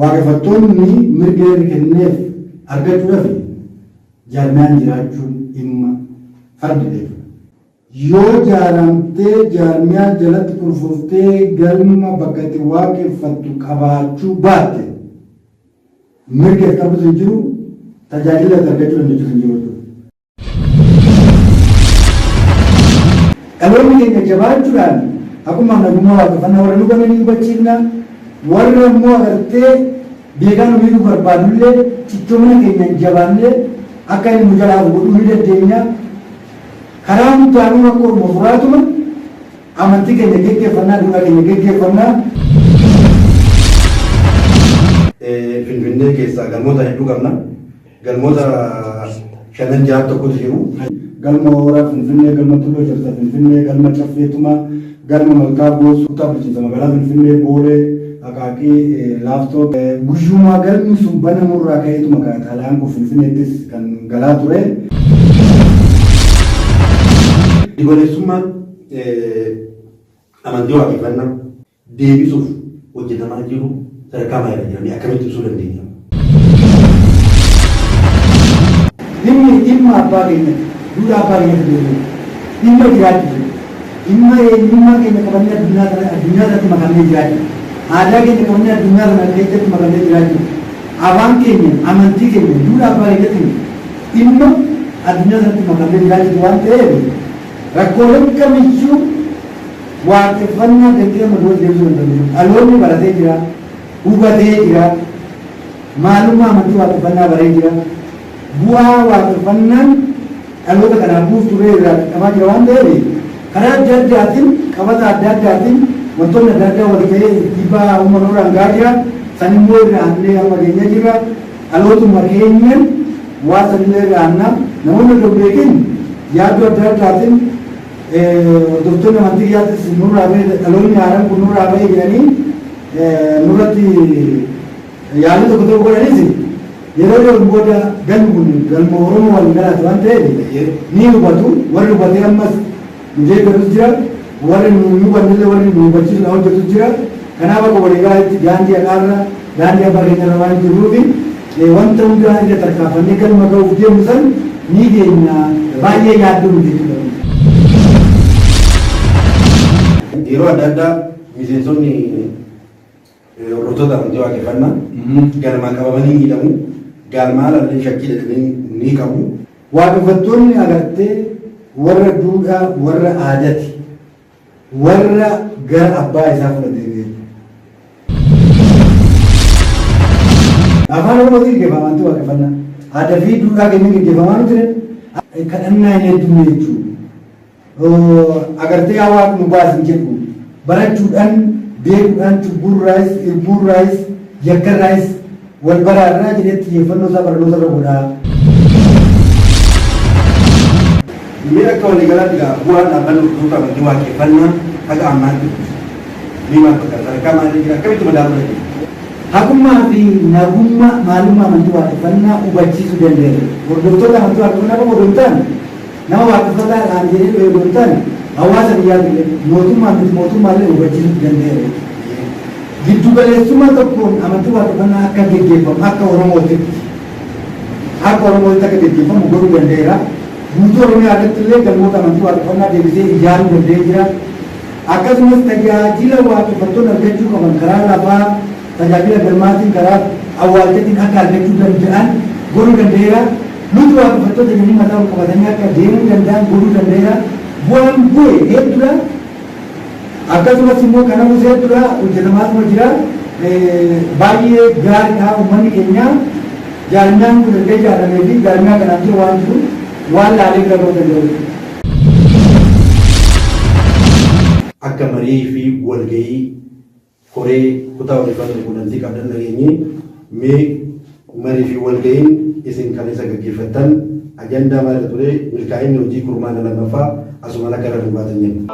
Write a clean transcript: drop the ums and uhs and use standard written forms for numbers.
waaqeffattoonni mirga kenneef argachuudhaaf jaarmiyaan jiraachuun dhimma fardiidha. Yoo jaaramtee jaarmiyaa jalatti kurfooftee galma bakka itti waaqeffattu qabaachuu baatte mirga qabdu hin jiru, tajaajila argachuu danda'u hin jiru. Dhaloonni keenya jabaachuudhaan akkuma nagummaa waaqeffannaa warra dhugame ni hubachiifna, warra immoo agartee beekan miidhuu barbaadullee cichoomina keenya jabaannee akka inni jalaa godhuu ni dandeenya. Karaa hundaanuu akka Oromoo furaatuma amantii keenya geggeeffannaa, duudhaa keenya geggeeffannaa. Finfinnee keessaa galmoota hedduu qabna. Galmoota 5-6 tokkotu jiru. Galma Hooraa Finfinnee, galma Tulluu Jirta Finfinnee, galma Caffeetuma, galma Malkaa Goosuu, kutaa bulchiinsa magaalaa Finfinnee, Boolee, Akaakii, Laaftoo. Guyyumaa galmi sun banamurraa ka'eetuma xalayaan kun Finfinneettis kan galaa ture. Digoleessummaan amantii waaqeffannaa deebisuuf hojjetamaa jiru sadarkaa maayilaa jedhamee akkamitti ibsuu dandeenya? Dhimma abbaa keenya, duudhaa abbaa keenya deebi'u, dhimma jiraachuu, dhimma eenyummaa keenya qabannee addunyaa irratti makamnee jiraachuu, aadaa keenya qabannee addunyaa irratti makamnee jiraachuu, afaan keenya, amantii keenya, duudhaa abbaa keenyatti dhimma addunyaa irratti makamnee jiraachuu waan ta'eef rakkooleen kamiyyuu waaqeffannaa danda'e madoo deebisuu danda'u. Dhaloonni baratee jira, hubatee jira, maalummaa amantii waaqeffannaa baree jira. Bu'aa waaqeffannaan dhaloota kanaaf buuftu irraa qabaa jira waan ta'eef karaa adda addaatiin qabata adda addaatiin wantoonni adda addaa wal ta'ee dhiibbaa uummata irraan gahaa jira. San immoo irraa haallee amma keenya jira. Dhalootuma keenyan waa sanillee irraa hannaa namoonni beekin yaaduu adda addaatiin hordoftoonni amantii yaadis nurraa bahee dhaloonni haaraan kun nurraa bahee jedhanii nurratti yaaduu tokko tokko godhanis yeroo yeroo booda galmi kun galma Oromoo waliin galaati waan ta'eef ni hubatu. Warri hubatee ammas nu deeggarus jira, warri nu hubannillee warri nu hubachiisuudhaan hojjetus jira. Kanaaf akka waliigalaatti daandii haqaarra daandii abbaa keenyarra waan jiruufi wanta hundaa irra tarkaanfannee galma ga'uuf deemu san ni keenya baay'ee yaadduu nuti jechuudha. Yeroo adda addaa miseensonni hordoftoota amantii waaqeffannaa galmaan qabamanii miidhamu. Galmaan allee shakkii jedhanii ni qabu. Waaqeffattoonni agartee warra duudhaa, warra aadaati, warra gara abbaa isaa fudhatee afaan Oromootiin gaggeeffamaa amantii waaqeffannaa. Aadaa fi duudhaa keenya gaggeeffamaa nuti kadhannaa hin heddumne jechuudha. Agartee hawaasa nu baasin jedhu barachuudhaan, beekuudhaan cubburraayis, irbuurraayis, yakkarraayis wal baraarraa jedhee xiyyeeffannoo isaa barnoota irra godhaa. Inni akka waliigalaatti bu'aan dhaabbanni hordoftoota amantii waaqeffannaa haga ammaatti ni maakota sadarkaa maalii jira akkamitti madaaluu dandeenya? Haqummaa fi nagummaa maalummaa amantii waaqeffannaa hubachiisuu dandeenya. Hordoftoota amantii waaqeffannaa qofa odoo hin taane nama waaqeffataadhaan jedhee odoo hin taane hawaasa biyyaa mootummaallee hubachiisuu dandeenya. Giddu galeessummaa tokkoon amantii waaqeffannaa akka gaggeeffamu akka Oromootti akka gaggeeffamu godhuu danda'eera. Guutuu Oromiyaa irratti illee galmoota amantii waaqeffannaa deebisee ijaaruu danda'ee jira. Akkasumas tajaajila waaqeffattoonni argachuu qaban karaa lafaa, tajaajila galmaatiin, karaa awwaalchatiin akka argachuu danda'an godhuu danda'eera. Nuti waaqeffattoota jedhanii mataa qabatanii akka deemuu danda'an godhuu danda'eera. Bu'aan bu'e hedduudha. Akkasumas immoo kana gosa hedduudha hojjetamaatuma jira. Baay'ee gaariidha uummanni keenya jaarmiyaan kun erga ijaaramee fi jaarmiyaa kanaan jiru waan jiru waan laalee bira ga'uu danda'u. Akka marii fi walgahii koree kutaa odeeffannoo quunnamtii qabdan dhageenye mee marii fi walgahiin isin kan isa gaggeeffattan ajandaa maal ture milkaa'inni hojii kurmaana lammaffaa asumaan akka irra dubbatan jenna.